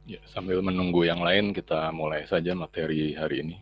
Ya, sambil menunggu yang lain, kita mulai saja materi hari ini.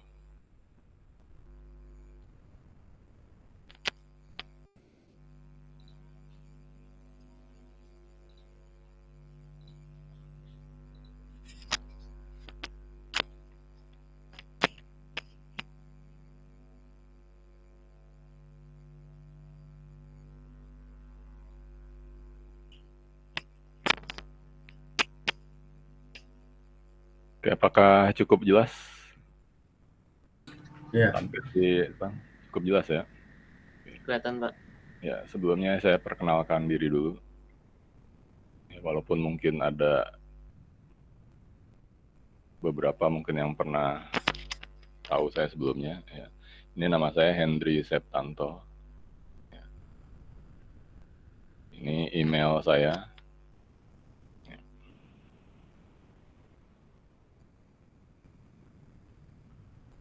Oke, apakah cukup jelas? Ya. Sampai di Bang, cukup jelas ya? Kelihatan, Pak. Ya, sebelumnya saya perkenalkan diri dulu. Ya, walaupun mungkin ada beberapa mungkin yang pernah tahu saya sebelumnya. Ya. Ini nama saya Hendry Septanto. Ya. Ini email saya. Ya.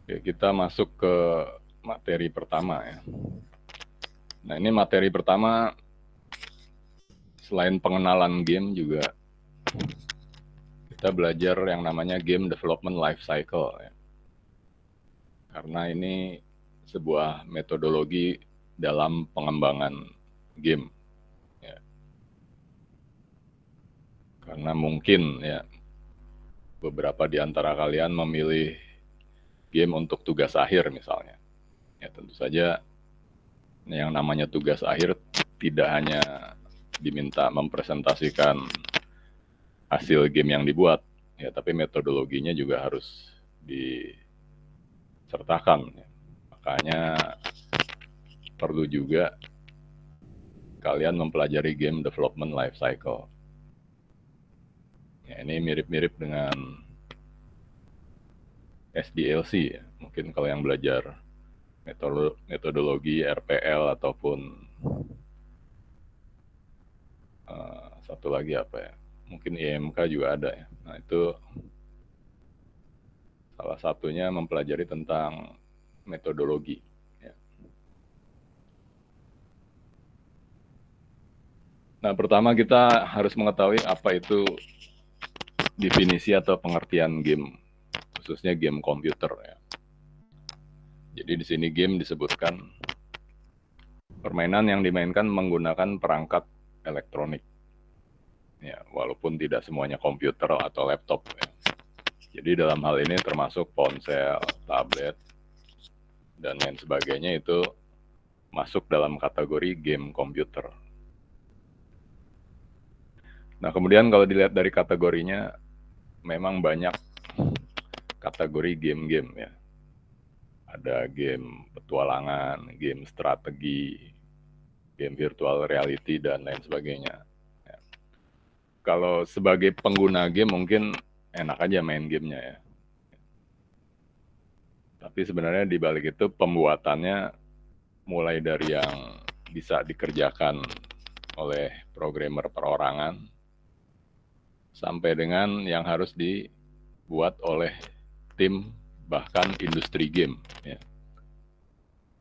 Oke, kita masuk ke materi pertama ya. Nah, ini materi pertama, selain pengenalan game juga kita belajar yang namanya game development life cycle ya. Karena ini sebuah metodologi dalam pengembangan game ya. Karena mungkin ya beberapa di antara kalian memilih game untuk tugas akhir misalnya. Ya tentu saja yang namanya tugas akhir tidak hanya diminta mempresentasikan hasil game yang dibuat, ya tapi metodologinya juga harus disertakan. Ya. Makanya perlu juga kalian mempelajari game development life cycle. Ya, ini mirip-mirip dengan SDLC ya. Mungkin kalau yang belajar metodologi RPL ataupun satu lagi apa ya, mungkin IMK juga ada ya. Nah itu salah satunya mempelajari tentang metodologi ya. Nah pertama kita harus mengetahui apa itu definisi atau pengertian game, khususnya game komputer ya. Jadi di sini game disebutkan permainan yang dimainkan menggunakan perangkat elektronik. Ya, walaupun tidak semuanya komputer atau laptop ya. Jadi dalam hal ini termasuk ponsel, tablet, dan lain sebagainya itu masuk dalam kategori game komputer. Nah kemudian kalau dilihat dari kategorinya, memang banyak kategori game-game ya. Ada game petualangan, game strategi, game virtual reality, dan lain sebagainya. Ya. Kalau sebagai pengguna game mungkin enak aja main gamenya ya. Tapi sebenarnya di balik itu pembuatannya mulai dari yang bisa dikerjakan oleh programmer perorangan sampai dengan yang harus dibuat oleh tim bahkan industri game ya.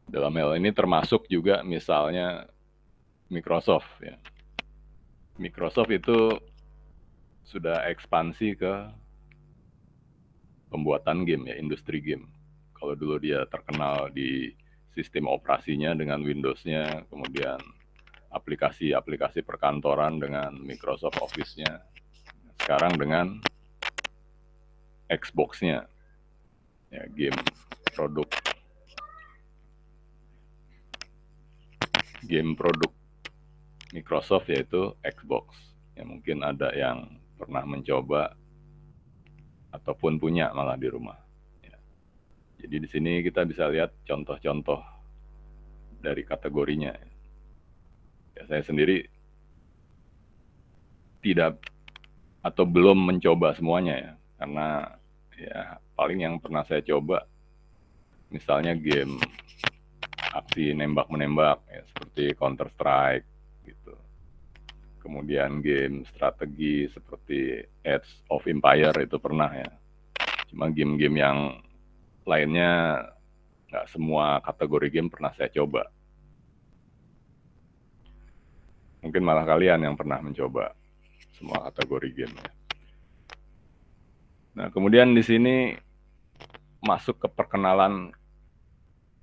Dalam hal ini termasuk juga misalnya Microsoft ya. Microsoft itu sudah ekspansi ke pembuatan game ya, industri game. Kalau dulu dia terkenal di sistem operasinya dengan Windows-nya, kemudian aplikasi-aplikasi perkantoran dengan Microsoft Office-nya. Sekarang dengan Xbox-nya, ya, game produk Microsoft yaitu Xbox. Ya mungkin ada yang pernah mencoba ataupun punya malah di rumah. Ya. Jadi di sini kita bisa lihat contoh-contoh dari kategorinya. Ya, saya sendiri tidak atau belum mencoba semuanya ya, karena ya paling yang pernah saya coba misalnya game aksi nembak-menembak ya, seperti Counter Strike gitu. Kemudian game strategi seperti Age of Empire itu pernah ya. Cuma game-game yang lainnya nggak semua kategori game pernah saya coba. Mungkin malah kalian yang pernah mencoba semua kategori game. Nah, kemudian di sini masuk ke perkenalan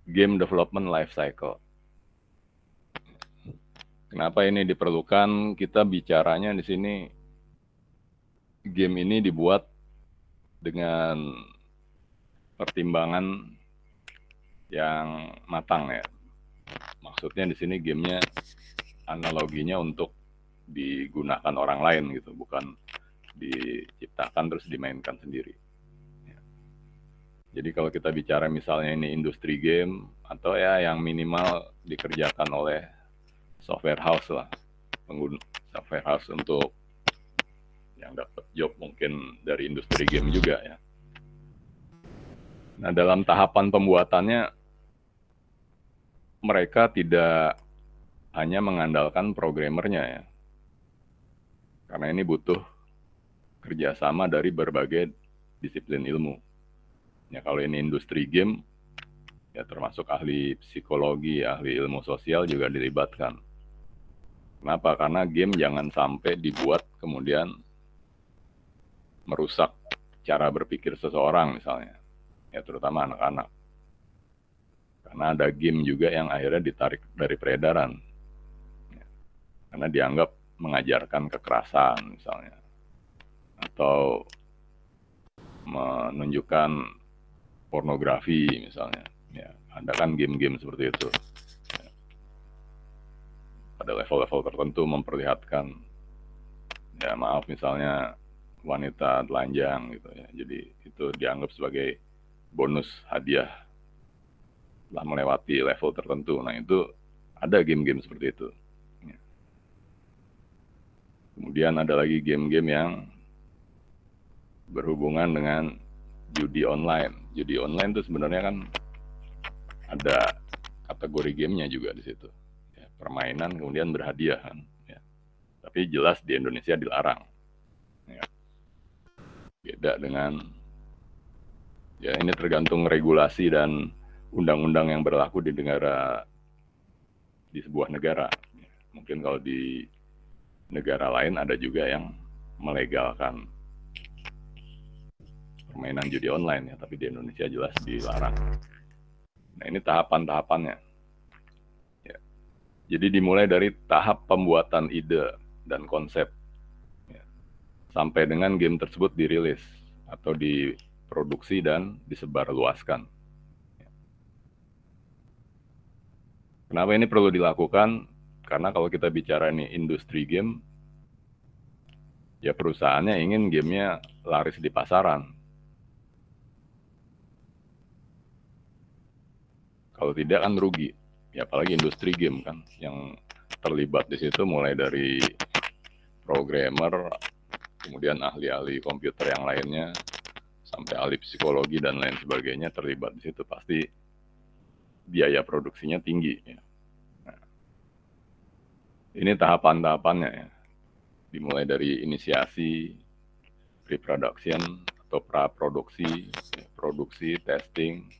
game development life cycle. Kenapa ini diperlukan? Kita bicaranya di sini game ini dibuat dengan pertimbangan yang matang ya. Maksudnya di sini gamenya analoginya untuk digunakan orang lain gitu, bukan diciptakan terus dimainkan sendiri. Jadi kalau kita bicara misalnya ini industri game atau ya yang minimal dikerjakan oleh software house lah, pengguna software house untuk yang dapat job mungkin dari industri game juga ya. Nah, dalam tahapan pembuatannya mereka tidak hanya mengandalkan programmernya ya, karena ini butuh kerjasama dari berbagai disiplin ilmu. Ya kalau ini industri game, ya termasuk ahli psikologi, ahli ilmu sosial juga dilibatkan. Kenapa? Karena game jangan sampai dibuat kemudian merusak cara berpikir seseorang misalnya, ya terutama anak-anak. Karena ada game juga yang akhirnya ditarik dari peredaran, ya, karena dianggap mengajarkan kekerasan misalnya, atau menunjukkan pornografi misalnya, ya ada kan game-game seperti itu. Ya. Pada level-level tertentu memperlihatkan, ya maaf misalnya wanita telanjang gitu ya. Jadi itu dianggap sebagai bonus hadiah setelah melewati level tertentu. Nah itu ada game-game seperti itu. Ya. Kemudian ada lagi game-game yang berhubungan dengan judi online. Judi online itu sebenarnya kan ada kategori gamenya juga di situ. Ya, permainan kemudian berhadiah kan. Ya. Tapi jelas di Indonesia dilarang. Ya. Beda dengan, ya ini tergantung regulasi dan undang-undang yang berlaku di sebuah negara. Ya. Mungkin kalau di negara lain ada juga yang melegalkan permainan judi online ya, tapi di Indonesia jelas dilarang. Nah ini tahapan-tahapannya. Ya. Jadi dimulai dari tahap pembuatan ide dan konsep, ya, sampai dengan game tersebut dirilis atau diproduksi dan disebarluaskan. Ya. Kenapa ini perlu dilakukan? Karena kalau kita bicara ini industri game, ya perusahaannya ingin gamenya laris di pasaran. Kalau tidak kan rugi, ya apalagi industri game kan, yang terlibat di situ mulai dari programmer, kemudian ahli-ahli komputer yang lainnya, sampai ahli psikologi dan lain sebagainya terlibat di situ, pasti biaya produksinya tinggi. Ya. Nah, ini tahapan-tahapannya ya, dimulai dari inisiasi, pre-production atau pra-produksi, ya, produksi, testing,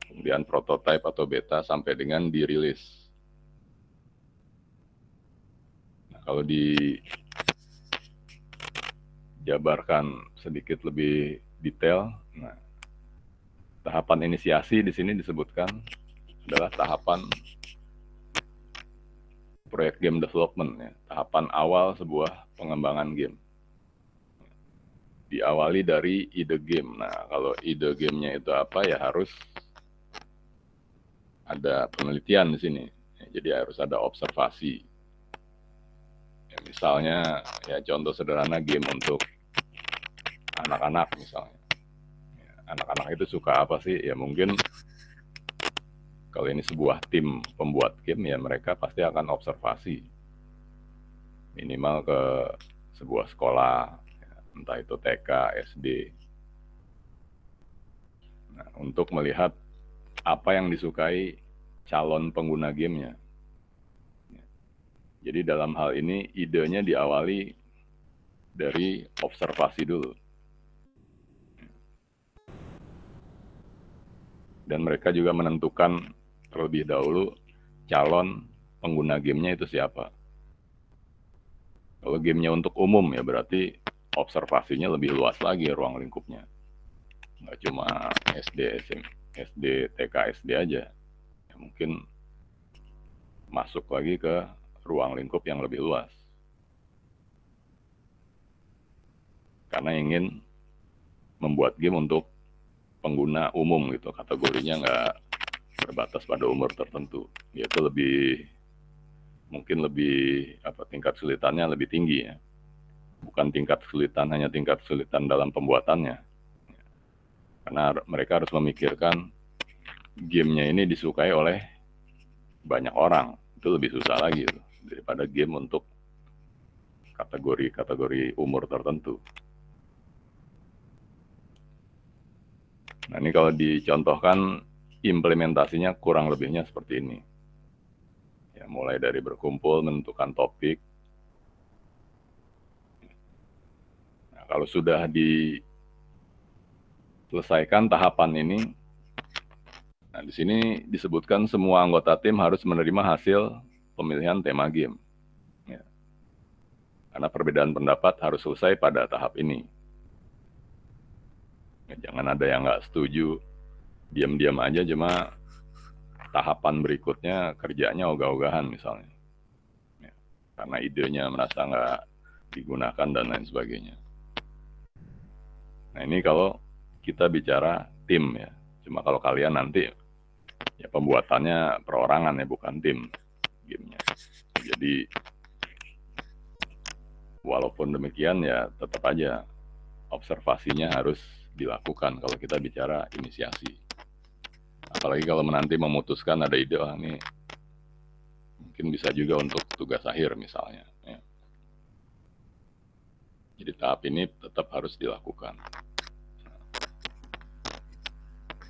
kemudian prototype atau beta sampai dengan dirilis. Nah, kalau dijabarkan sedikit lebih detail, nah, tahapan inisiasi di sini disebutkan adalah tahapan proyek game development, ya, tahapan awal sebuah pengembangan game. Diawali dari ide game. Nah, kalau ide gamenya itu apa ya harus ada penelitian di sini. Ya, jadi harus ada observasi. Ya, misalnya, ya contoh sederhana game untuk anak-anak misalnya. Ya, anak-anak itu suka apa sih? Ya mungkin kalau ini sebuah tim pembuat game, ya mereka pasti akan observasi. Minimal ke sebuah sekolah, ya, entah itu TK, SD. Nah, untuk melihat apa yang disukai calon pengguna gamenya. Jadi dalam hal ini idenya diawali dari observasi dulu. Dan mereka juga menentukan terlebih dahulu calon pengguna gamenya itu siapa. Kalau gamenya untuk umum ya berarti observasinya lebih luas lagi ruang lingkupnya. Nggak cuma SD, TK, SD aja. Ya, mungkin masuk lagi ke ruang lingkup yang lebih luas. Karena ingin membuat game untuk pengguna umum gitu, kategorinya nggak terbatas pada umur tertentu. Itu mungkin lebih tingkat kesulitannya lebih tinggi ya. Bukan tingkat kesulitan, hanya tingkat kesulitan dalam pembuatannya. Karena mereka harus memikirkan gamenya ini disukai oleh banyak orang. Itu lebih susah lagi tuh, daripada game untuk kategori umur tertentu. Nah, ini kalau dicontohkan implementasinya kurang lebihnya seperti ini. Ya, mulai dari berkumpul, menentukan topik. Nah, kalau sudah diselesaikan tahapan ini, nah di sini disebutkan semua anggota tim harus menerima hasil pemilihan tema game. Ya. Karena perbedaan pendapat harus selesai pada tahap ini. Ya, jangan ada yang nggak setuju, diam-diam aja cuma tahapan berikutnya kerjanya ogah-ogahan misalnya. Ya, karena idenya merasa nggak digunakan dan lain sebagainya. Nah ini kalau kita bicara tim ya. Cuma kalau kalian nanti ya pembuatannya perorangan ya, bukan tim gamenya. Jadi walaupun demikian ya tetap aja observasinya harus dilakukan kalau kita bicara inisiasi. Apalagi kalau nanti memutuskan ada ide, ini mungkin bisa juga untuk tugas akhir misalnya. Ya. Jadi tahap ini tetap harus dilakukan.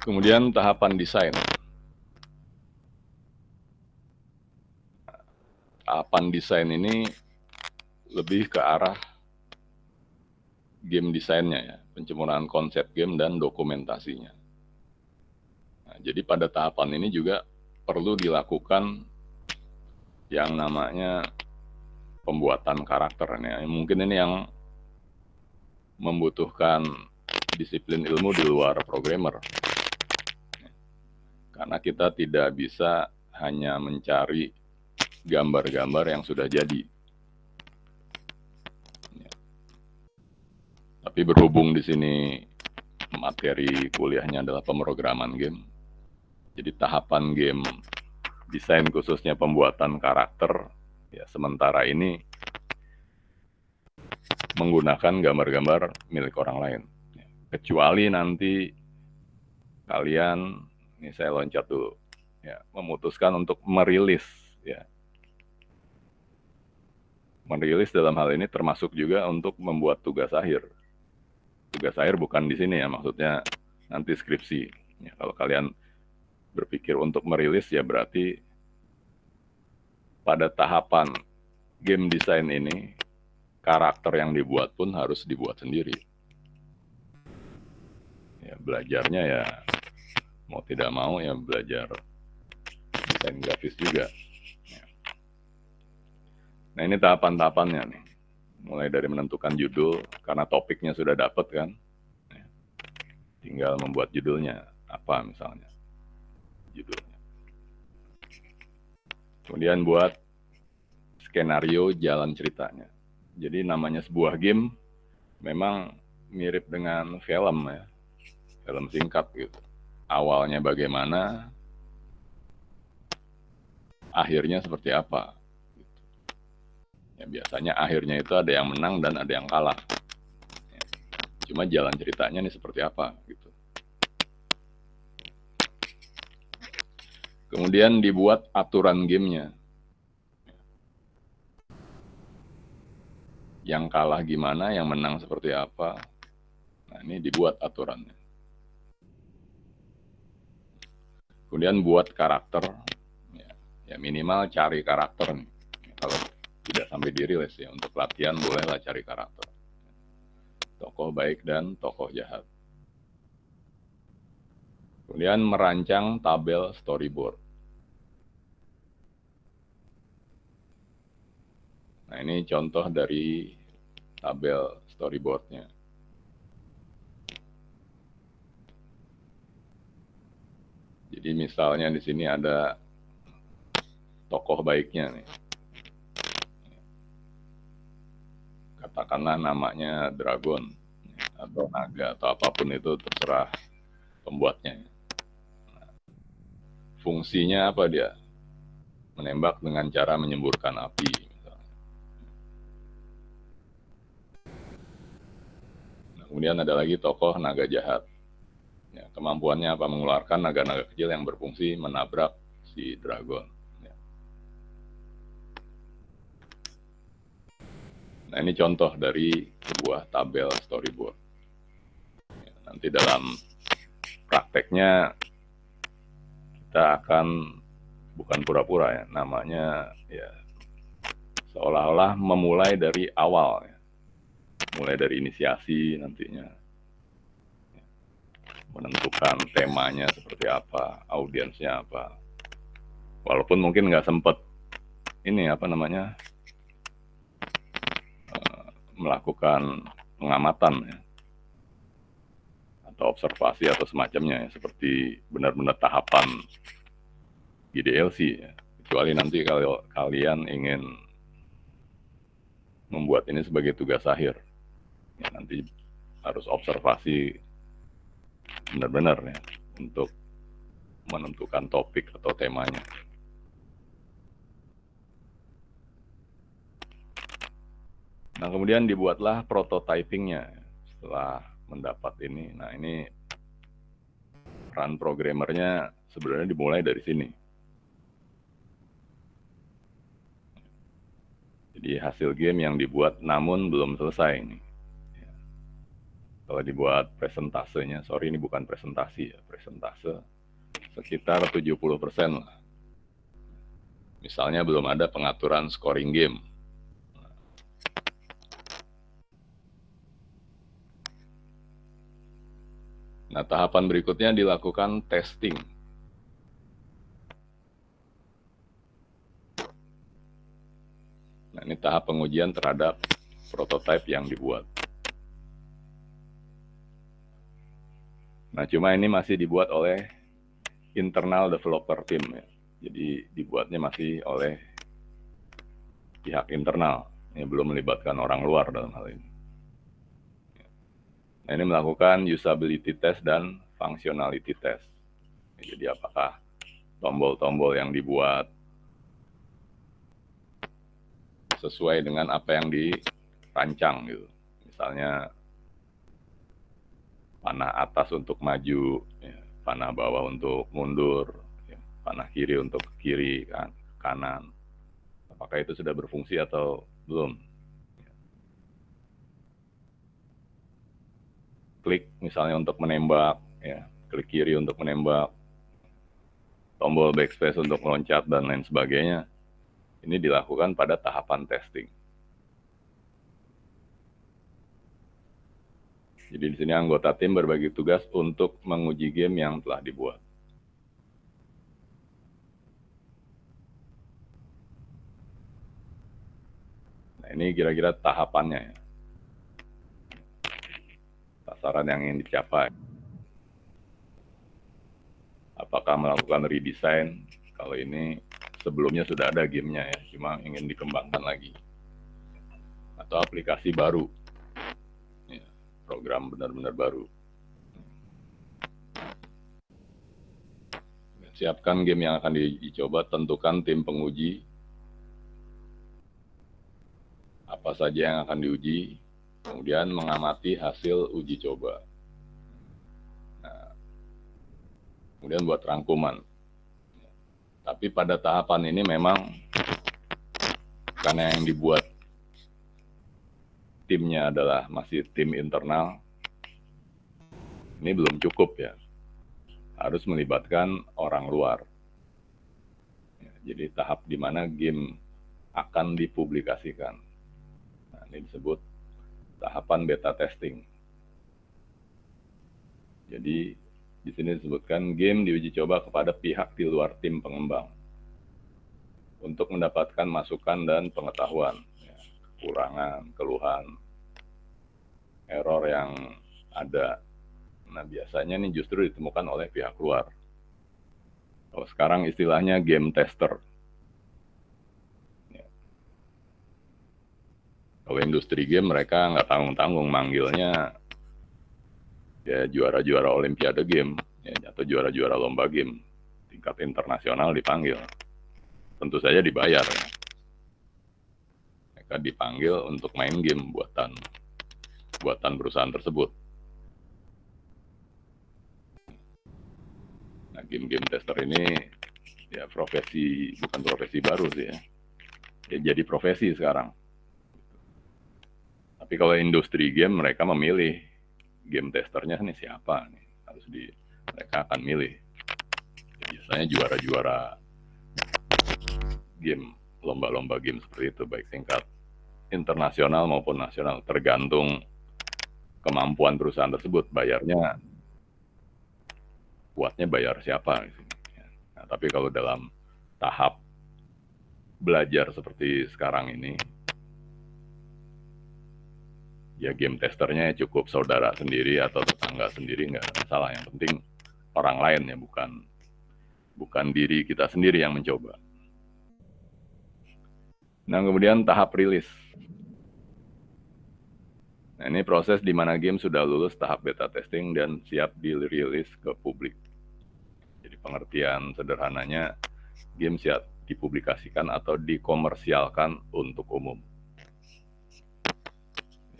Kemudian tahapan desain. Tahapan desain ini lebih ke arah game desainnya ya, pencemuraan konsep game dan dokumentasinya. Nah, jadi pada tahapan ini juga perlu dilakukan yang namanya pembuatan karakter. Ya. Mungkin ini yang membutuhkan disiplin ilmu di luar programmer. Karena kita tidak bisa hanya mencari gambar-gambar yang sudah jadi. Ya. Tapi berhubung di sini materi kuliahnya adalah pemrograman game, jadi tahapan game desain khususnya pembuatan karakter, ya sementara ini menggunakan gambar-gambar milik orang lain. Ya. Kecuali nanti kalian, ini saya loncat dulu, ya, memutuskan untuk merilis, ya. Merilis dalam hal ini termasuk juga untuk membuat tugas akhir. Tugas akhir bukan di sini ya, maksudnya nanti skripsi. Ya, kalau kalian berpikir untuk merilis ya berarti pada tahapan game design ini karakter yang dibuat pun harus dibuat sendiri. Ya, belajarnya ya mau tidak mau ya belajar desain grafis juga. Ya. Nah ini tahapan-tahapannya nih. Mulai dari menentukan judul, karena topiknya sudah dapat kan. Ya. Tinggal membuat judulnya apa misalnya. Judulnya. Kemudian buat skenario jalan ceritanya. Jadi namanya sebuah game memang mirip dengan film ya. Film singkat gitu. Awalnya bagaimana, akhirnya seperti apa. Ya, biasanya akhirnya itu ada yang menang dan ada yang kalah. Ya, cuma jalan ceritanya nih seperti apa. Gitu. Kemudian dibuat aturan gamenya. Yang kalah gimana, yang menang seperti apa. Nah ini dibuat aturannya. Kemudian buat karakter, ya minimal cari karakter nih. Kalau tidak sampai dirilis ya, untuk latihan bolehlah cari karakter. Tokoh baik dan tokoh jahat. Kemudian merancang tabel storyboard. Nah ini contoh dari tabel storyboardnya. Jadi misalnya di sini ada tokoh baiknya nih. Katakanlah namanya Dragon atau naga atau apapun itu, terserah pembuatnya. Fungsinya apa dia? Menembak dengan cara menyemburkan api. Misalnya. Nah, kemudian ada lagi tokoh naga jahat. Ya, kemampuannya apa? Mengeluarkan naga-naga kecil yang berfungsi menabrak si Dragon. Ya. Nah, ini contoh dari sebuah tabel storyboard. Ya, nanti dalam prakteknya kita akan bukan pura-pura ya, namanya ya seolah-olah memulai dari awal ya. Mulai dari inisiasi nantinya. Menentukan temanya seperti apa, audiensnya apa. Walaupun mungkin nggak sempet ini apa namanya melakukan pengamatan ya, atau observasi atau semacamnya ya, seperti benar-benar tahapan GDLC ya. Kecuali nanti kalau kalian ingin membuat ini sebagai tugas akhir, ya nanti harus observasi benar-benar ya untuk menentukan topik atau temanya. Nah, kemudian dibuatlah prototypingnya setelah mendapat ini. Nah, ini run programmernya sebenarnya dimulai dari sini. Jadi hasil game yang dibuat namun belum selesai ini. Kalau dibuat presentasenya, sorry ini bukan presentasi ya, presentase sekitar 70% lah. Misalnya belum ada pengaturan scoring game. Nah, tahapan berikutnya dilakukan testing. Nah, ini tahap pengujian terhadap prototipe yang dibuat. Nah, cuma ini masih dibuat oleh internal developer team ya. Jadi dibuatnya masih oleh pihak internal. Ini belum melibatkan orang luar dalam hal ini. Nah, ini melakukan usability test dan functionality test. Jadi apakah tombol-tombol yang dibuat sesuai dengan apa yang dirancang gitu. Misalnya panah atas untuk maju, ya, panah bawah untuk mundur, ya, panah kiri untuk kiri, kanan. Apakah itu sudah berfungsi atau belum? Klik misalnya untuk menembak, ya, klik kiri untuk menembak, tombol backspace untuk meloncat dan lain sebagainya. Ini dilakukan pada tahapan testing. Jadi di sini anggota tim berbagi tugas untuk menguji game yang telah dibuat. Nah, ini kira-kira tahapannya ya. Sasaran yang ingin dicapai. Apakah melakukan redesign? Kalau ini sebelumnya sudah ada gamenya ya, cuma ingin dikembangkan lagi. Atau aplikasi baru. Program benar-benar baru. Siapkan game yang akan dicoba, tentukan tim penguji, apa saja yang akan diuji, kemudian mengamati hasil uji coba. Nah, kemudian buat rangkuman. Tapi pada tahapan ini memang karena yang dibuat timnya adalah masih tim internal, ini belum cukup ya, harus melibatkan orang luar. Ya, jadi tahap di mana game akan dipublikasikan. Nah, ini disebut tahapan beta testing. Jadi di sini disebutkan game diuji coba kepada pihak di luar tim pengembang untuk mendapatkan masukan dan pengetahuan. Kekurangan, keluhan, error yang ada. Nah, biasanya nih justru ditemukan oleh pihak luar. Kalau sekarang istilahnya game tester. Ya. Kalau industri game mereka nggak tanggung-tanggung manggilnya ya juara-juara olimpiade game ya, atau juara-juara lomba game tingkat internasional dipanggil. Tentu saja dibayar. Ya. Mereka dipanggil untuk main game buatan perusahaan tersebut. Nah, game-game tester ini ya bukan profesi baru sih ya. Ya jadi profesi sekarang. Tapi kalau industri game mereka memilih game testernya nih siapa nih, mereka akan milih. Ya, biasanya juara-juara game, lomba-lomba game seperti itu baik tingkat internasional maupun nasional, tergantung kemampuan perusahaan tersebut bayarnya. Kuatnya bayar siapa. Nah, tapi kalau dalam tahap belajar seperti sekarang ini, ya game testernya cukup saudara sendiri atau tetangga sendiri, nggak ada masalah. Yang penting orang lain ya, bukan diri kita sendiri yang mencoba. Nah, kemudian tahap rilis. Nah, ini proses di mana game sudah lulus tahap beta testing dan siap dirilis ke publik. Jadi pengertian sederhananya, game siap dipublikasikan atau dikomersialkan untuk umum.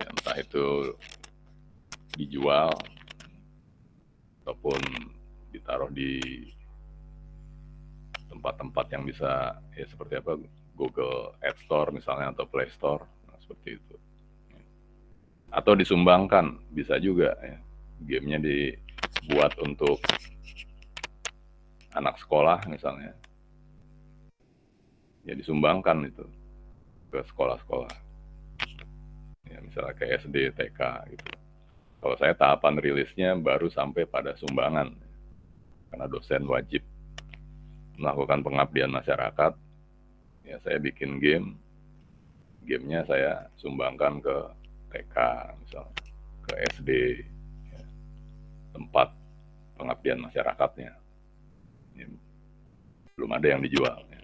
Ya, entah itu dijual ataupun ditaruh di tempat-tempat yang bisa ya seperti apa, Google App Store misalnya atau Play Store, nah, seperti itu. Atau disumbangkan, bisa juga ya. Gamenya dibuat untuk anak sekolah misalnya, ya disumbangkan itu ke sekolah-sekolah. Ya, misalnya ke SD, TK gitu. Kalau saya tahapan rilisnya baru sampai pada sumbangan, karena dosen wajib melakukan pengabdian masyarakat. Ya, saya bikin gamenya saya sumbangkan ke TK misalnya, ke SD, ya, tempat pengabdian masyarakatnya. Ya, belum ada yang dijual, ya.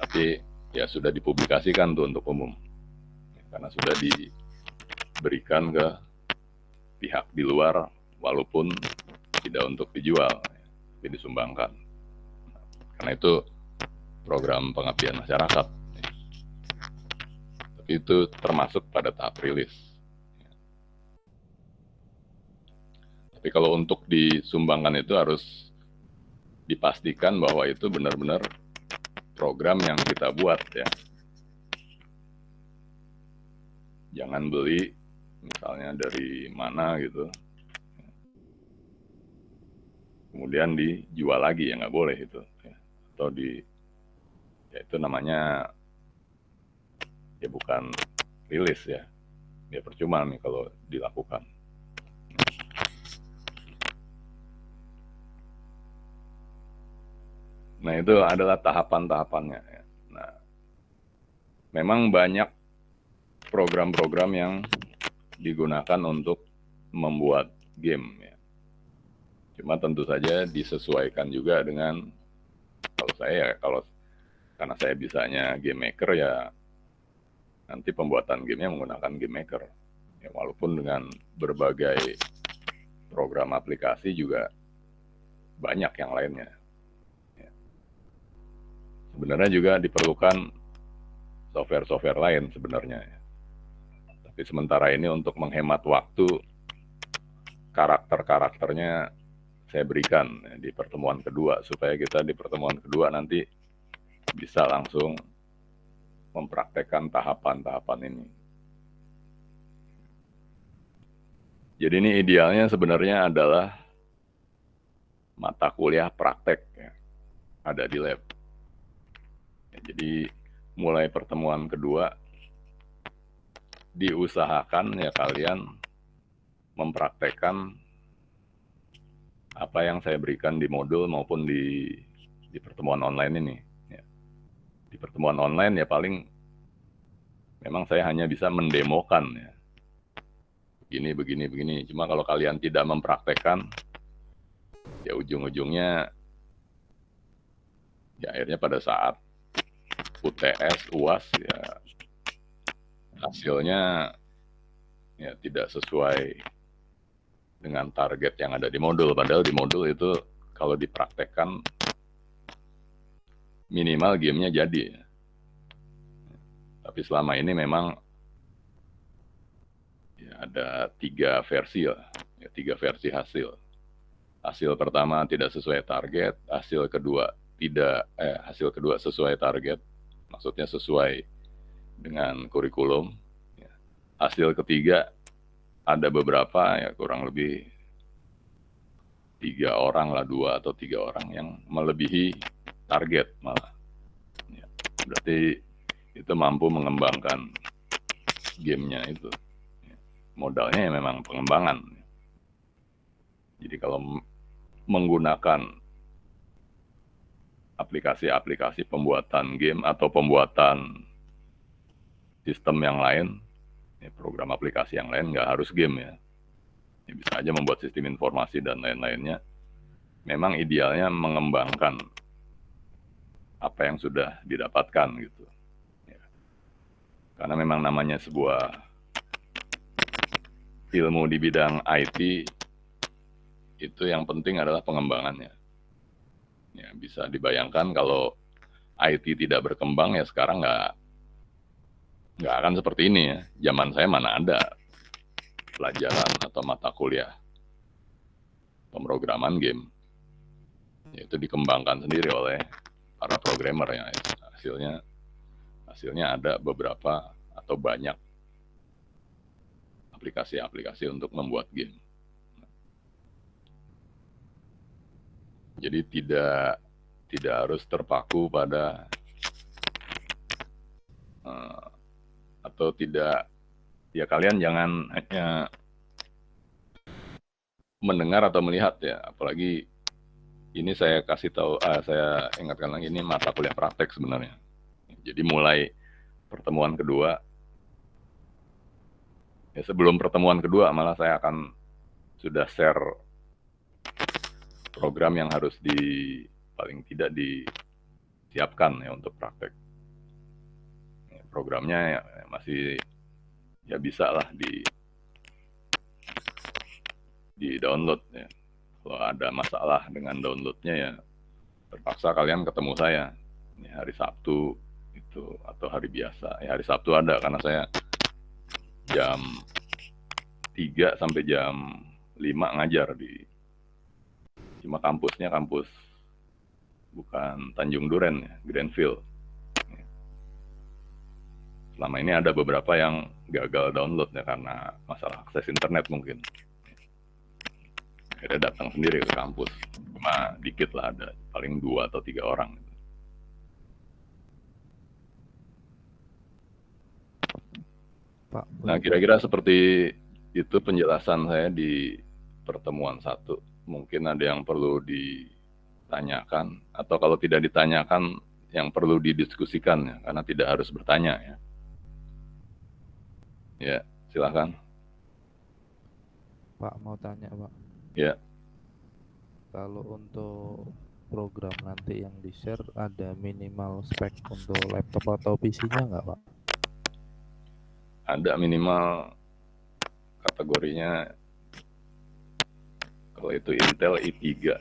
Tapi ya sudah dipublikasikan tuh untuk umum, ya, karena sudah diberikan ke pihak di luar, walaupun tidak untuk dijual, ya, tapi disumbangkan. Nah, karena itu program pengabdian masyarakat, ya. Tapi itu termasuk pada tahap rilis. Tapi kalau untuk disumbangkan itu harus dipastikan bahwa itu benar-benar program yang kita buat ya. Jangan beli misalnya dari mana gitu, kemudian dijual lagi, ya nggak boleh itu. Ya. Atau ya itu namanya ya bukan rilis ya. Ya percuma nih kalau dilakukan. Nah, itu adalah tahapan-tahapannya. Nah, memang banyak program-program yang digunakan untuk membuat game. Ya. Cuma tentu saja disesuaikan juga dengan, karena saya bisanya game maker ya, nanti pembuatan gamenya menggunakan game maker. Ya, walaupun dengan berbagai program aplikasi juga banyak yang lainnya. Sebenarnya juga diperlukan software-software lain sebenarnya. Tapi sementara ini untuk menghemat waktu, karakter-karakternya saya berikan di pertemuan kedua, supaya kita di pertemuan kedua nanti bisa langsung mempraktekkan tahapan-tahapan ini. Jadi ini idealnya sebenarnya adalah mata kuliah praktek ya, ada di lab. Jadi mulai pertemuan kedua diusahakan ya kalian mempraktekkan apa yang saya berikan di modul maupun di pertemuan online ini. Ya. Di pertemuan online ya paling memang saya hanya bisa mendemokan ya. begini. Cuma kalau kalian tidak mempraktekkan, ya ujung-ujungnya ya akhirnya pada saat UTS, UAS ya hasilnya ya tidak sesuai dengan target yang ada di modul. Padahal di modul itu kalau dipraktekkan minimal gamenya jadi. Tapi selama ini memang ya ada 3 versi lah, ya 3 versi hasil. Hasil pertama tidak sesuai target, hasil kedua sesuai target, maksudnya sesuai dengan kurikulum. Hasil ketiga ada beberapa ya kurang lebih 3 orang lah, 2 atau 3 orang yang melebihi target malah. Ya, berarti itu mampu mengembangkan gamenya itu. Modalnya ya memang pengembangan. Jadi kalau menggunakan aplikasi-aplikasi pembuatan game atau pembuatan sistem yang lain, ya program aplikasi yang lain nggak harus game ya. Ya bisa aja membuat sistem informasi dan lain-lainnya. Memang idealnya mengembangkan apa yang sudah didapatkan gitu. Ya. Karena memang namanya sebuah ilmu di bidang IT, itu yang penting adalah pengembangannya. Ya, bisa dibayangkan kalau IT tidak berkembang ya sekarang nggak akan seperti ini ya. Zaman saya mana ada pelajaran atau mata kuliah pemrograman game. Ya, itu dikembangkan sendiri oleh para programmer ya. Hasilnya ada beberapa atau banyak aplikasi-aplikasi untuk membuat game. Jadi tidak harus terpaku pada atau tidak, ya kalian jangan hanya mendengar atau melihat ya, apalagi ini saya kasih tahu, saya ingatkan lagi, ini mata kuliah praktek sebenarnya. Jadi mulai pertemuan kedua, ya sebelum pertemuan kedua malah saya akan sudah share program yang harus paling tidak disiapkan ya untuk praktek. Programnya ya masih ya bisa lah di download ya. Kalau ada masalah dengan downloadnya ya terpaksa kalian ketemu saya ya, hari Sabtu itu atau hari biasa. Ya hari Sabtu ada karena saya jam 3 sampai jam 5 ngajar cuma kampusnya kampus bukan Tanjung Duren ya, Greenfield. Selama ini ada beberapa yang gagal download ya karena masalah akses internet mungkin. Akhirnya datang sendiri ke kampus. Cuma dikit lah, ada paling 2 atau 3 orang. Pak, Nah, kira-kira seperti itu penjelasan saya di pertemuan 1. Mungkin ada yang perlu ditanyakan, atau kalau tidak ditanyakan, yang perlu didiskusikan ya, karena tidak harus bertanya ya. Ya, silakan. Pak mau tanya Pak. Ya. Kalau untuk program nanti yang di-share ada minimal spek untuk laptop atau PC-nya nggak Pak? Ada minimal kategorinya, kalau itu Intel i3.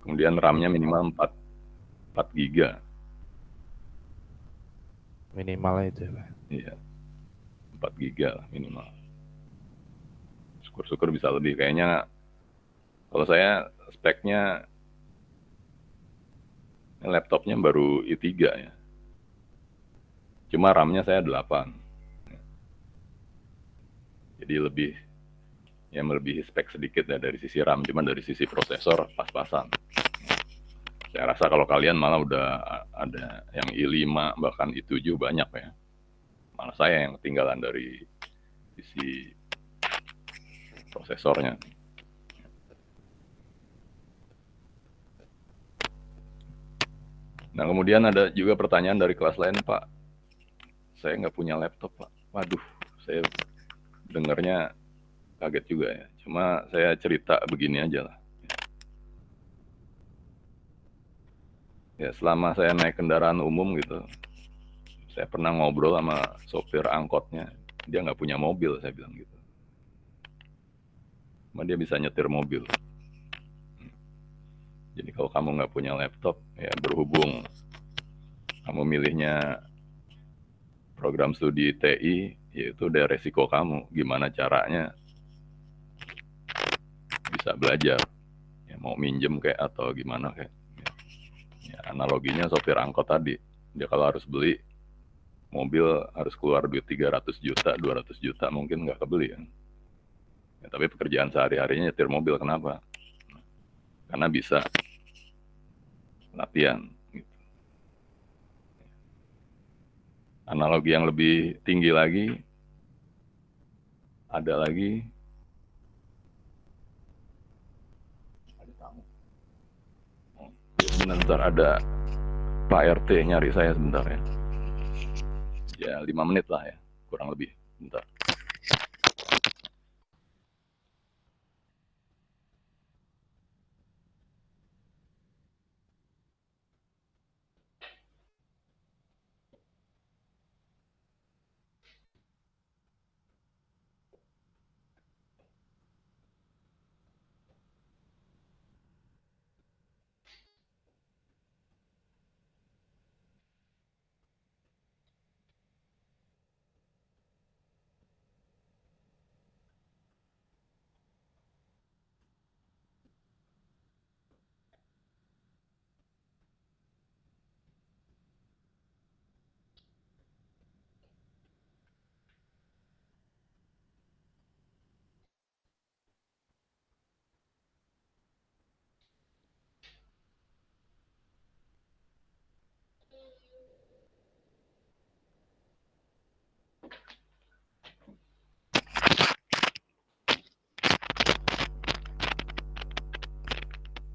Kemudian RAM-nya minimal 4 GB. Minimalnya itu ya Pak? Iya, 4 GB lah minimal. Syukur-syukur bisa lebih. Kayaknya kalau saya speknya laptopnya baru i3 ya. Cuma RAM-nya saya 8. Jadi melebihi spek sedikit ya dari sisi RAM, cuma dari sisi prosesor pas-pasan. Saya rasa kalau kalian malah udah ada yang i5 bahkan i7 banyak ya. Malah saya yang ketinggalan dari sisi prosesornya. Nah, kemudian ada juga pertanyaan dari kelas lain, Pak. Saya nggak punya laptop, Pak. Waduh, saya dengarnya kaget juga ya. Cuma saya cerita begini aja lah. Ya selama saya naik kendaraan umum gitu, saya pernah ngobrol sama sopir angkotnya. Dia nggak punya mobil, saya bilang gitu. Cuma dia bisa nyetir mobil. Jadi kalau kamu nggak punya laptop, ya berhubung kamu milihnya program studi TI, yaitu udah resiko kamu. Gimana caranya bisa belajar, ya mau minjem kayak atau gimana kayak. Ya, analoginya sopir angkot tadi, dia kalau harus beli mobil harus keluar duit 300 juta, 200 juta mungkin nggak kebeli kan. Ya, tapi pekerjaan sehari-harinya nyetir mobil, kenapa? Karena bisa latihan. Gitu. Analogi yang lebih tinggi lagi, ada lagi, sebentar ada Pak RT nyari saya sebentar ya. Ya 5 menit lah ya, kurang lebih. Bentar.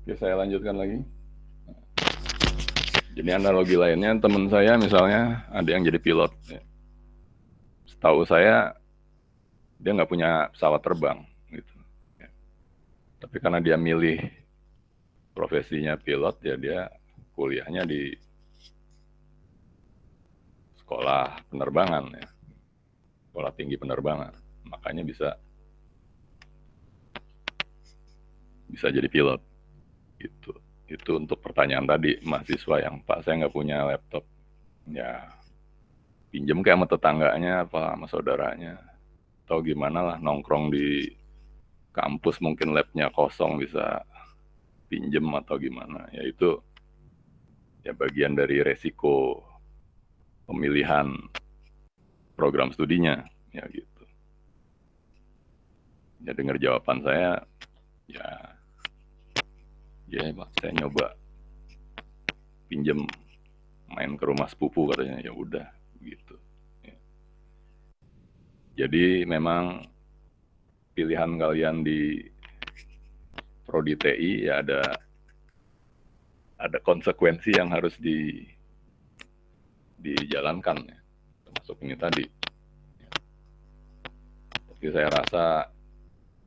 Oke, saya lanjutkan lagi. Jadi analogi lainnya, teman saya misalnya ada yang jadi pilot. Ya. Setahu saya dia nggak punya pesawat terbang, gitu. Ya. Tapi karena dia milih profesinya pilot, ya dia kuliahnya di sekolah penerbangan, ya. Sekolah tinggi penerbangan. Makanya bisa jadi pilot. Gitu. Itu untuk pertanyaan tadi mahasiswa yang Pak saya nggak punya laptop, ya pinjem kayak sama tetangganya apa sama saudaranya atau gimana lah, nongkrong di kampus mungkin labnya kosong bisa pinjem atau gimana, ya itu ya bagian dari resiko pemilihan program studinya ya gitu. Ya dengar jawaban saya, ya Pak saya nyoba pinjem main ke rumah sepupu katanya, ya udah gitu. Ya. Jadi memang pilihan kalian di prodi TI ya ada konsekuensi yang harus dijalankan ya, termasuk ini tadi. Ya. Tapi saya rasa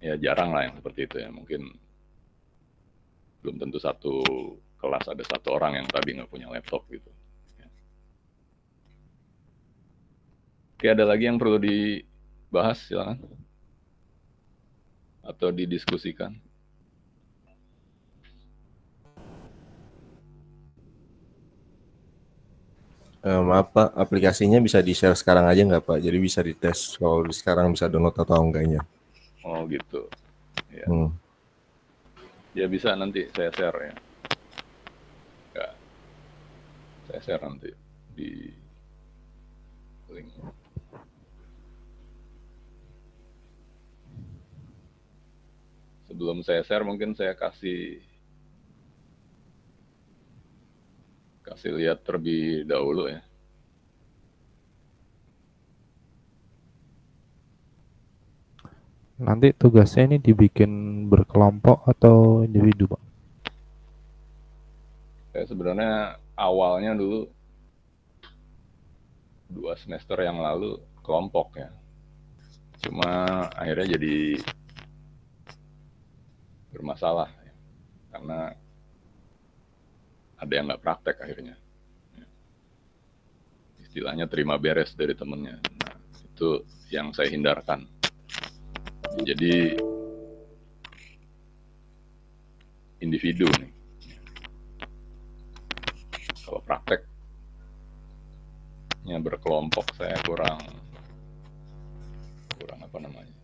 ya jarang lah yang seperti itu ya, mungkin belum tentu satu kelas ada satu orang yang tadi nggak punya laptop gitu. Ya. Oke, ada lagi yang perlu dibahas, silakan atau didiskusikan. Maaf Pak, aplikasinya bisa di-share sekarang aja nggak Pak? Jadi bisa dites kalau sekarang bisa download atau enggaknya. Oh gitu. Ya. Hmm. Ya bisa, nanti saya share ya. Ya. Saya share nanti di link. Sebelum saya share mungkin saya kasih lihat terlebih dahulu ya. Nanti tugasnya ini dibikin berkelompok atau individu, Pak? Saya sebenarnya awalnya dulu 2 semester yang lalu kelompok ya. Cuma akhirnya jadi bermasalah ya, karena ada yang nggak praktek akhirnya. Istilahnya terima beres dari temennya. Nah, itu yang saya hindarkan. Jadi individu nih. Kalau prakteknya berkelompok saya kurang apa namanya?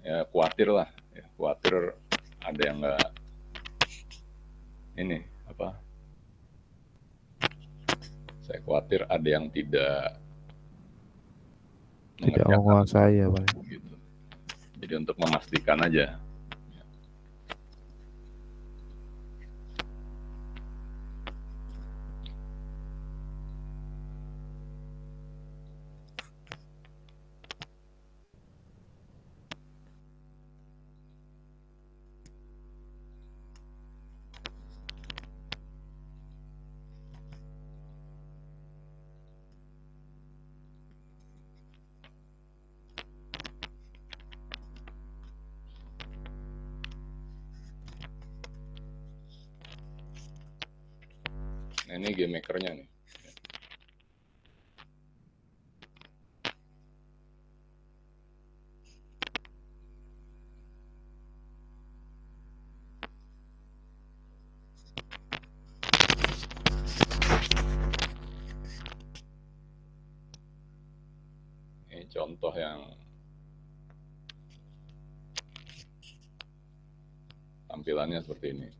Ya khawatir lah, ya, khawatir ada yang nggak ini apa? Saya khawatir ada yang tidak menguasai ya Pak. Gitu. Jadi untuk memastikan aja. Nah, ini game makernya nih. Ini contoh yang tampilannya seperti ini.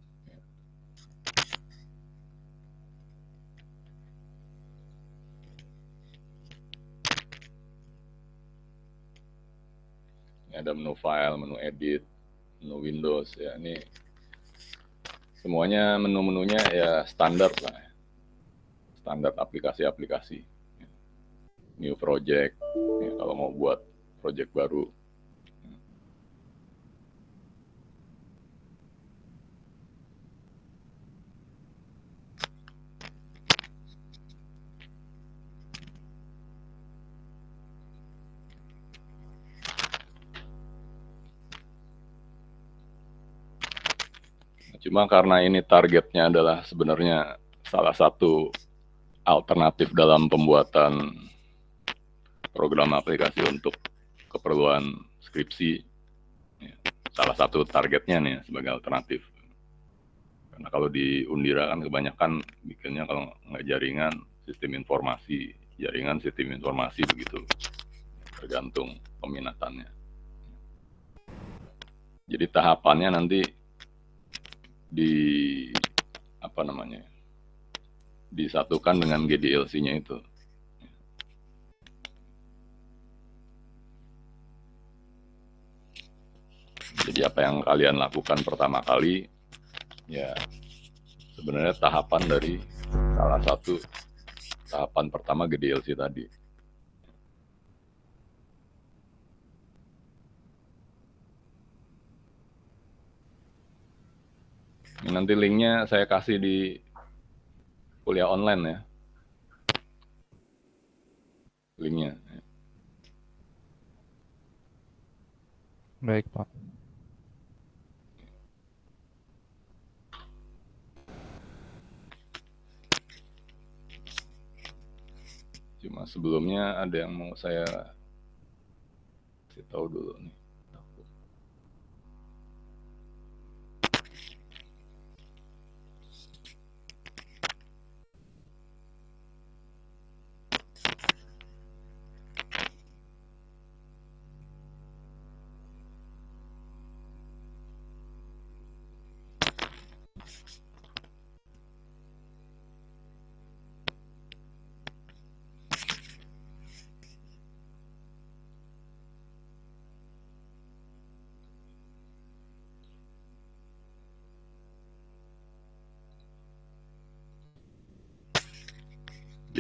Ini ada menu file, menu edit, menu Windows ya. Ini semuanya menu-menunya ya standar lah. Standar aplikasi-aplikasi. New project, ya, kalau mau buat project baru. Cuma karena ini targetnya adalah sebenarnya salah satu alternatif dalam pembuatan program aplikasi untuk keperluan skripsi, ya, salah satu targetnya nih sebagai alternatif. Karena kalau di Undira kan kebanyakan bikinnya kalau nggak jaringan, sistem informasi begitu, tergantung peminatannya. Jadi tahapannya nanti disatukan dengan GDLC-nya itu. Jadi apa yang kalian lakukan pertama kali, ya sebenarnya tahapan dari salah satu tahapan pertama GDLC tadi. Ini nanti linknya saya kasih di kuliah online ya. Linknya. Baik Pak. Cuma sebelumnya ada yang mau saya kasih tahu dulu nih.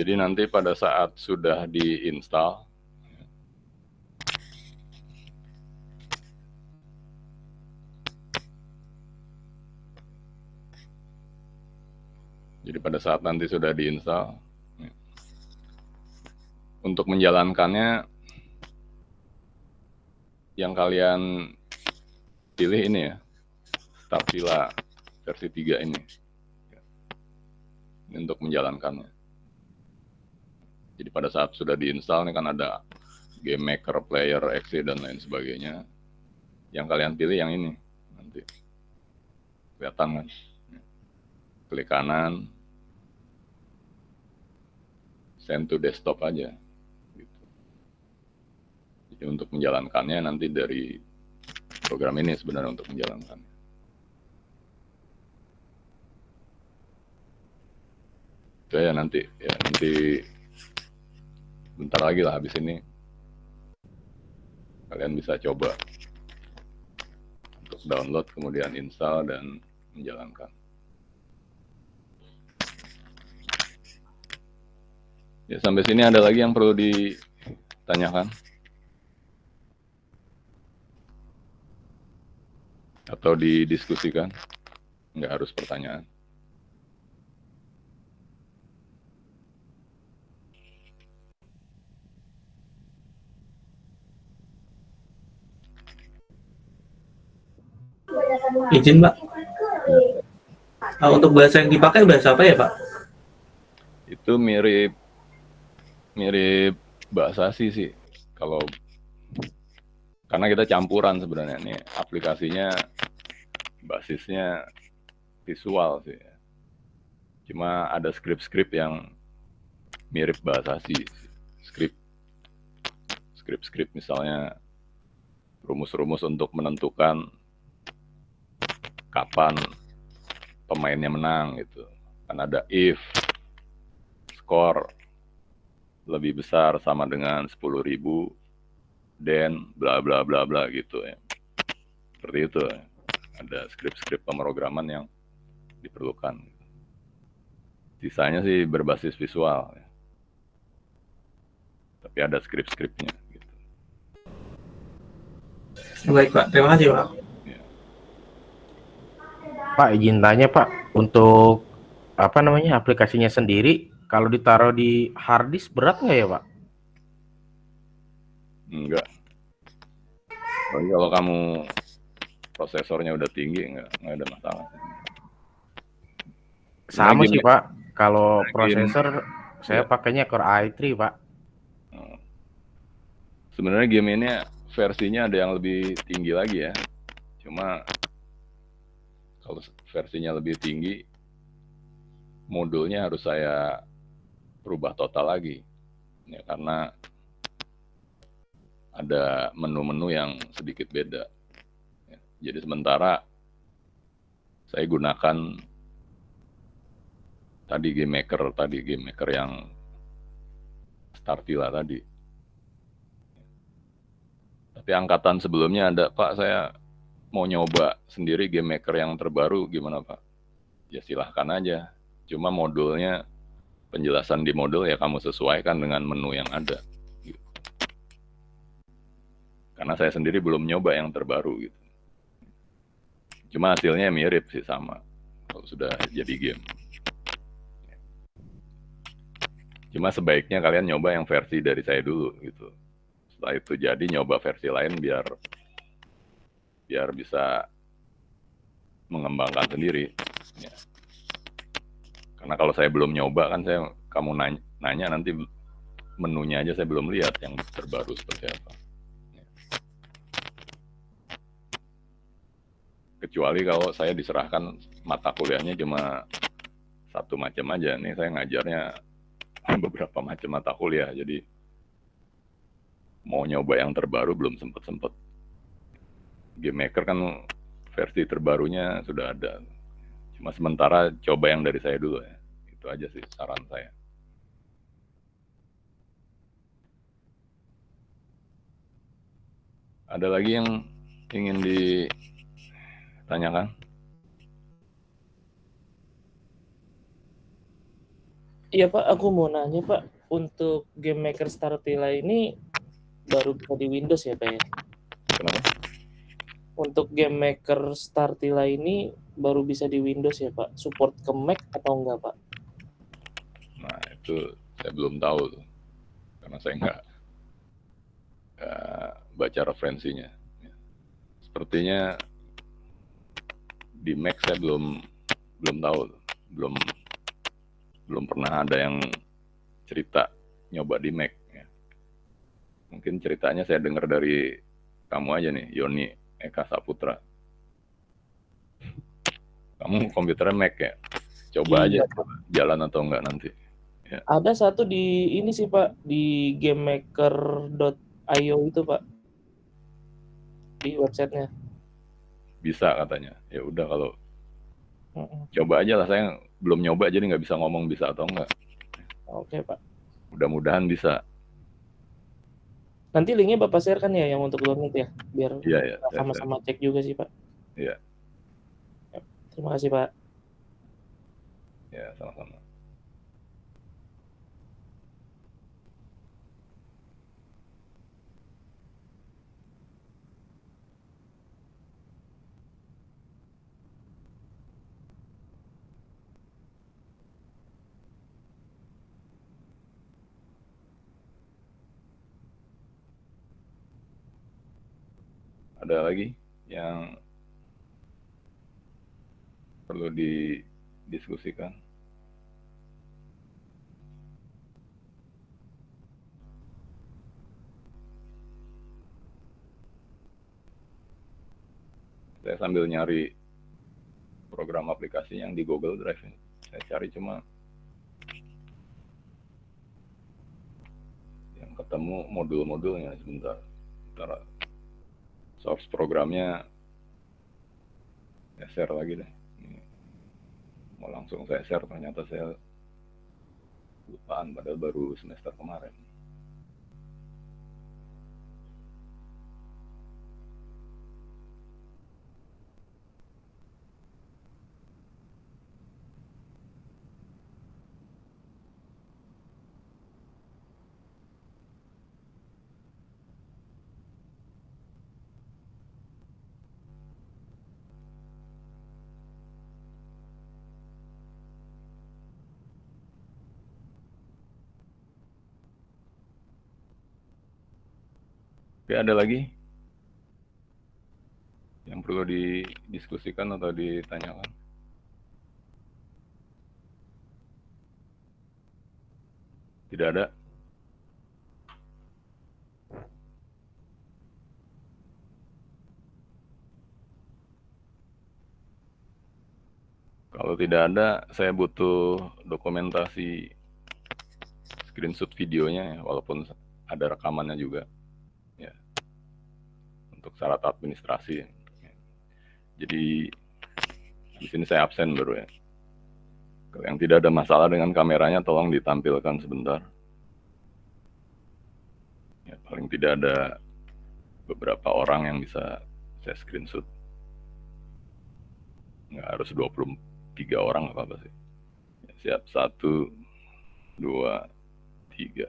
Jadi nanti pada saat sudah diinstal, untuk menjalankannya yang kalian pilih ini ya, Startila versi 3 ini untuk menjalankannya. Jadi pada saat sudah diinstal ini kan ada game maker, player, exe dan lain sebagainya. Yang kalian pilih yang ini nanti kelihatan kan? Klik kanan, send to desktop aja. Gitu. Jadi untuk menjalankannya nanti dari program ini sebenarnya untuk menjalankannya. Itu ya nanti bentar lagi lah habis ini kalian bisa coba untuk download kemudian install dan menjalankan. Ya sampai sini ada lagi yang perlu ditanyakan atau didiskusikan? Nggak harus pertanyaan. Izin Pak. Untuk bahasa yang dipakai bahasa apa ya Pak? Itu mirip bahasa sih kalau karena kita campuran sebenarnya nih aplikasinya basisnya visual sih. Cuma ada skrip-skrip yang mirip bahasa sih. Skrip misalnya rumus-rumus untuk menentukan kapan pemainnya menang gitu. Kan ada if skor lebih besar sama dengan 10.000 then bla bla bla bla gitu ya. Seperti itu ya. Ada skrip-skrip pemrograman yang diperlukan. Sisanya sih berbasis visual ya. Tapi ada skrip-skripnya gitu. Baik Pak, terima kasih Pak. Ya. Pak, izin tanya Pak, untuk apa namanya aplikasinya sendiri, kalau ditaruh di hard disk berat nggak ya Pak? Enggak. Tapi kalau kamu prosesornya udah tinggi, enggak ada masalah. Sama Lagi, sih Pak, kalau lagi- prosesor saya ya. pakainya Core i3 Pak. Sebenarnya game ini versinya ada yang lebih tinggi lagi ya. Cuma kalau versinya lebih tinggi, modulnya harus saya rubah total lagi. Ya, karena ada menu-menu yang sedikit beda. Ya, jadi sementara saya gunakan game maker yang Startila tadi. Tapi angkatan sebelumnya ada, Pak, saya mau nyoba sendiri game maker yang terbaru, gimana Pak? Ya silahkan aja. Cuma modulnya, penjelasan di modul ya kamu sesuaikan dengan menu yang ada. Gitu. Karena saya sendiri belum nyoba yang terbaru gitu. Cuma hasilnya mirip sih sama kalau sudah jadi game. Cuma sebaiknya kalian nyoba yang versi dari saya dulu gitu. Setelah itu jadi nyoba versi lain biar bisa mengembangkan sendiri. Ya. Karena kalau saya belum nyoba kan kamu nanya nanti menunya aja saya belum lihat yang terbaru seperti apa. Ya. Kecuali kalau saya diserahkan mata kuliahnya cuma satu macam aja. Nih saya ngajarnya beberapa macam mata kuliah, jadi mau nyoba yang terbaru belum sempet. Game Maker kan versi terbarunya sudah ada. Cuma sementara coba yang dari saya dulu ya. Itu aja sih saran saya. Ada lagi yang ingin ditanyakan? Iya Pak, aku mau nanya Pak, untuk Game Maker Startila ini baru bisa di Windows ya Pak ya? Kenapa? Untuk Game Maker Startila ini baru bisa di Windows ya Pak? Support ke Mac atau enggak Pak? Nah itu saya belum tahu tuh. Karena saya nggak baca referensinya. sepertinya di Mac saya belum tahu, belum pernah ada yang cerita nyoba di Mac. Ya. Mungkin ceritanya saya dengar dari kamu aja nih, Yoni Eka Saputra. Kamu komputernya Mac ya? Coba Iya, aja jalan atau enggak nanti. Ya. ada satu di ini sih Pak, di gamemaker.io itu Pak, di websitenya. Bisa katanya. Ya udah kalau Mm-mm. coba aja lah, saya belum nyoba jadi nggak bisa ngomong bisa atau enggak. Oke Pak. Mudah-mudahan bisa. Nanti linknya Bapak share kan ya yang untuk download ya, biar Iya ya. kita sama-sama cek juga sih Pak. Iya. Terima kasih Pak. Ya sama-sama. Ada lagi yang perlu didiskusikan? Saya sambil nyari program aplikasi yang di Google Drive. Saya cari cuma yang ketemu modul-modulnya sebentar. Sebentar. Source programnya saya share lagi deh. Ini. Mau langsung saya share, ternyata saya lupaan padahal baru semester kemarin. Oke, ada lagi yang perlu didiskusikan atau ditanyakan? Tidak ada? Kalau tidak ada, saya butuh dokumentasi screenshot videonya, ya, walaupun ada rekamannya juga, ya, untuk syarat administrasi. Jadi di sini saya absen baru ya. Kalau yang tidak ada masalah dengan kameranya, tolong ditampilkan sebentar. Ya, paling tidak ada beberapa orang yang bisa saya screenshot. Nggak harus 23 orang, apa-apa sih. Ya, siap, 1, 2, 3.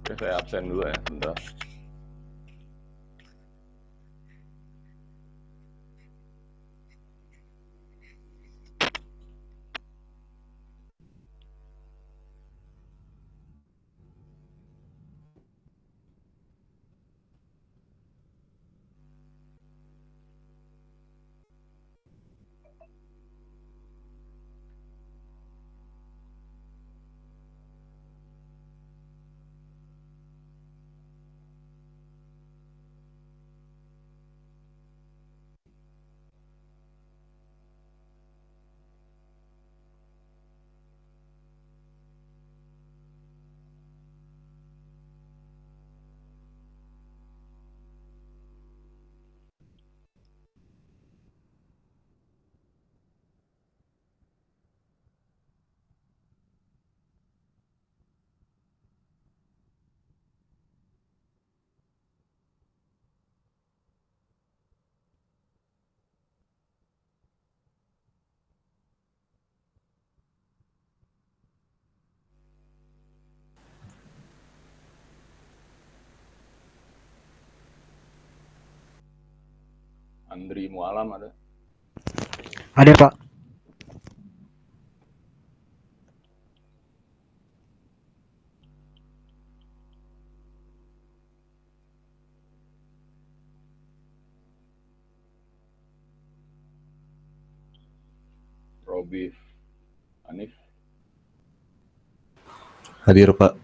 Oke, saya absen dulu ya, sebentar. Andri Mualam ada. Ada Pak. Robi Hanif. Hadir Pak.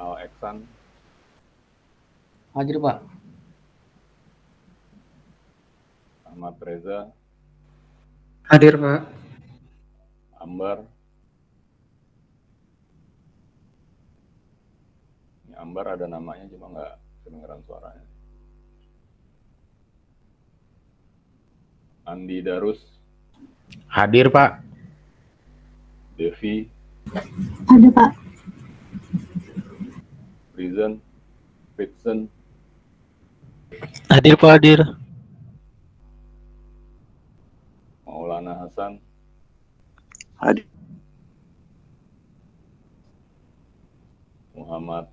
Al Eksan. Hadir Pak. Ahmad Reza. Hadir Pak. Ambar. Ini Ambar ada namanya cuma nggak kedengeran suaranya. Andi Darus. Hadir Pak. Devi. Ada Pak. Prison. Fitson. Hadir Pak, hadir. Maulana Hasan. Hadir. Muhammad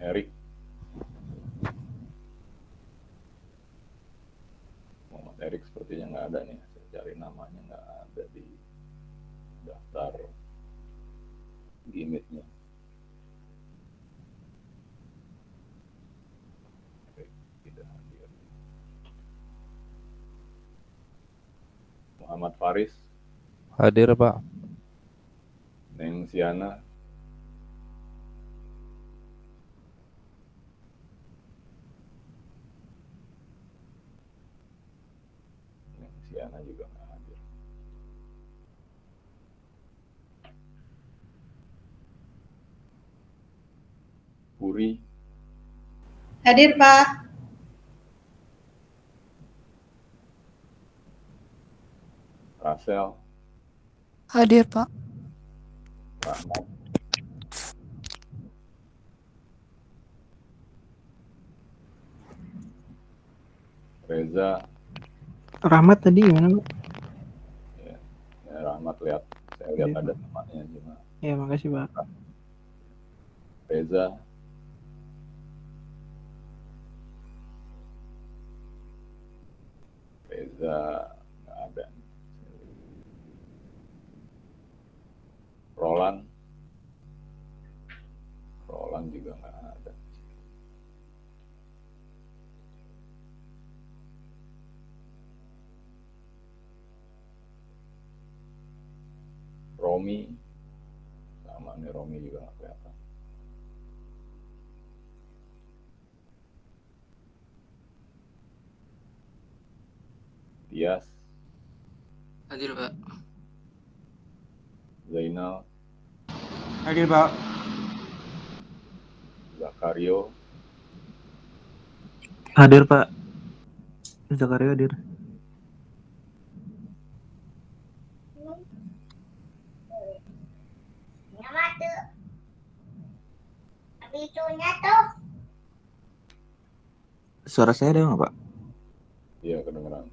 Erik. Muhammad Erik sepertinya nggak ada nih. Saya cari namanya nggak ada di daftar gimmicknya. Erik tidak hadir. Muhammad Faris. Hadir Pak. Neng Siana. Neng Siana juga nggak hadir. Puri. Hadir Pak. Rasel. Hadir Pak. Rahmat. Reza. Rahmat tadi gimana Pak? Ya, Rahmat lihat. Saya lihat Iya, ada namanya cuma Ya makasih Pak. Reza. Reza nggak ada. Roland. Roland juga nggak ada. Romi. Sama nih Romi juga nggak kelihatan. Tias. Hadir Pak. Zainal. Hadir Pak. Zakario. Hadir Pak. Zakaria hadir. Suara saya ada nggak Pak? Iya kedengeran.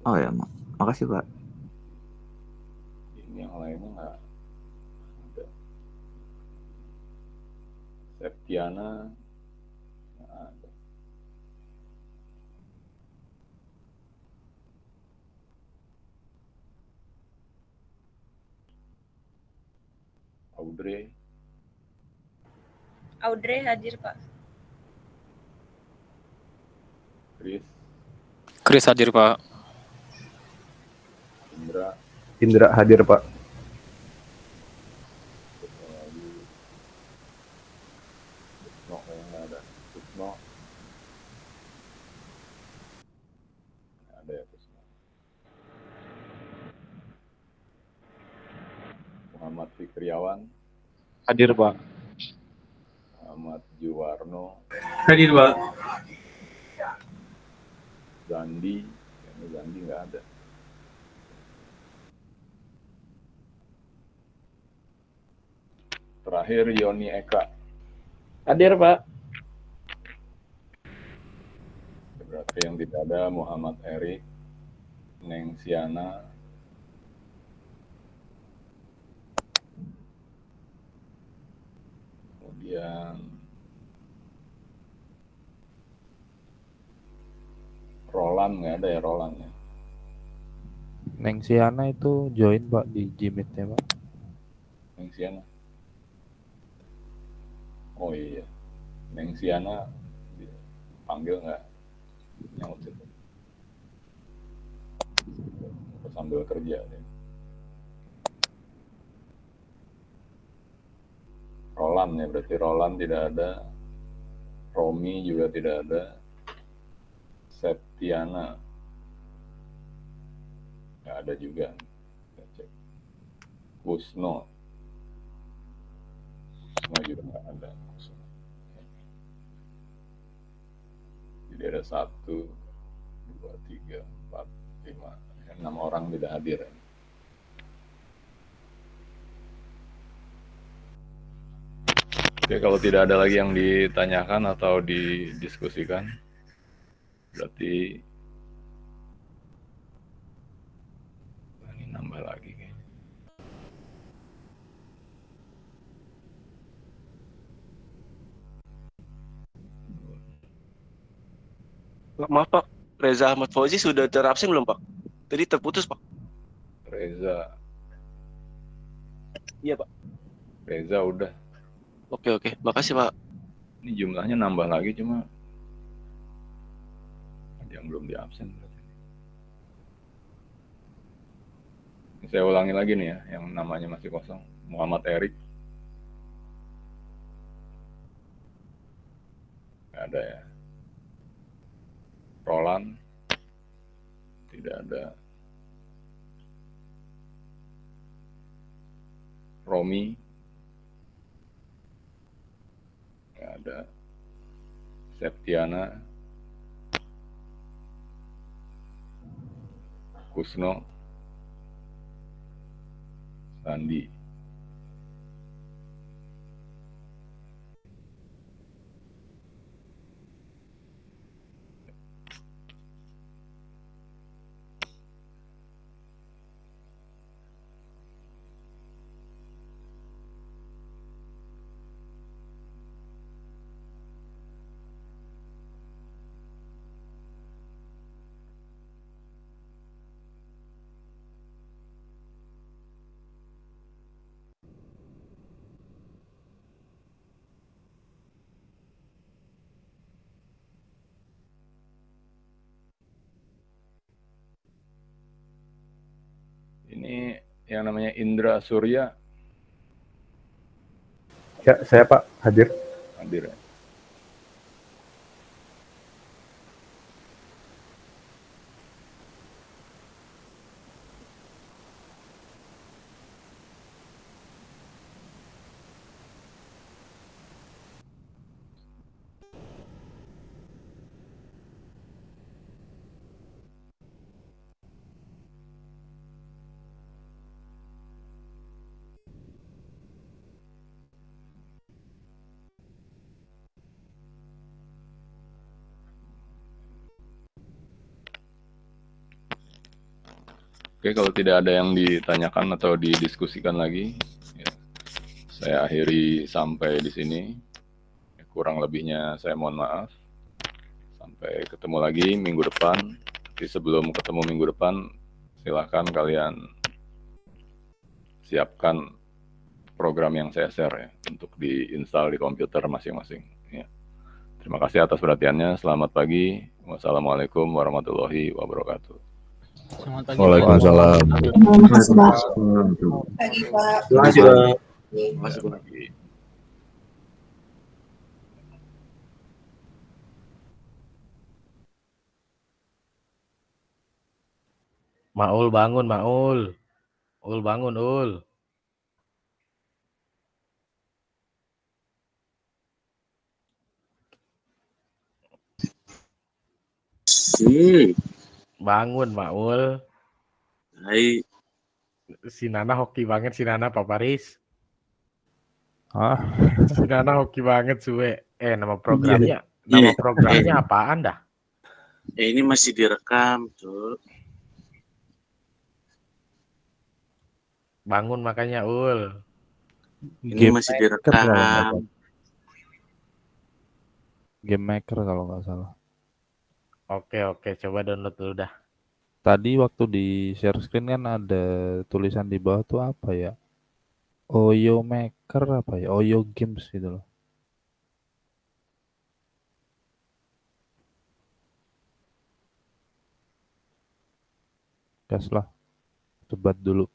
Oh ya, makasih Pak. Ini yang lainnya nggak ada. Septiana nggak ada. Audrey. Audrey hadir Pak. Chris. Chris hadir Pak. Indra. Indra hadir Pak. Lagi. Kusno kayaknya nggak ada. Kusno. Nggak ada ya Kusno. Muhammad Fikriawan. Hadir Pak. Muhammad Juwarno. Hadir Pak. Zandi. Kayaknya Zandi nggak ada. Terakhir Yoni Eka. Hadir Pak. Berarti yang tidak ada Muhammad Erik, Neng Siana, kemudian Roland nggak ada ya Roland ya. Nengsiana itu join Pak di Gmeet-nya Pak. Nengsiana. Oh iya. Nengsiana panggil nggak nyaut itu. Sambil kerja ya. Roland ya, berarti Roland tidak ada. Romi juga tidak ada. Septiana nggak ada juga. Kita cek. Kusno semua juga nggak ada. Jadi ada 1, 2, 3, 4, 5, 6 orang tidak hadir. Oke, kalau tidak ada lagi yang ditanyakan atau didiskusikan, berarti ini nambah lagi kayaknya. Maaf Pak, Reza Ahmad Fauzi sudah terabsen belum Pak? Tadi terputus Pak. Reza. Iya Pak. Reza udah. Oke, makasih Pak. Ini jumlahnya nambah lagi cuma ada yang belum di absen. Saya ulangi lagi nih ya, yang namanya masih kosong. Muhammad Erik. Nggak ada ya. Roland. Tidak ada. Romi. Nggak ada. Septiana. Kusno. Sandi. Ini yang namanya Indra Surya. Ya, saya Pak, hadir. Hadir ya. Oke, kalau tidak ada yang ditanyakan atau didiskusikan lagi, ya, saya akhiri sampai di sini. Kurang lebihnya saya mohon maaf. Sampai ketemu lagi minggu depan. Tapi sebelum ketemu minggu depan, silahkan kalian siapkan program yang saya share ya, untuk diinstal di komputer masing-masing. Ya. Terima kasih atas perhatiannya. Selamat pagi. Wassalamualaikum warahmatullahi wabarakatuh. Selamat pagi. Waalaikumsalam. Terima kasih Pak. Pagi Pak. Terima kasih Pak. Terima kasih Pak. Maul bangun, Maul. Ul bangun, Ul. Bangun, Maul. Hai. Si Nana hoki banget, si Nana Pak Paris. Hah? Si Nana hoki banget, Suwe. Nama programnya, nama programnya apaan dah? Ini masih direkam, tuh. Bangun makanya, Ul. Ini masih direkam. Game Maker kalau nggak salah. Oke, coba download dulu dah. Tadi waktu di share screen kan ada tulisan di bawah tuh apa ya? Oyo Maker apa ya? Oyo Games gitu loh. Gas lah, debat dulu.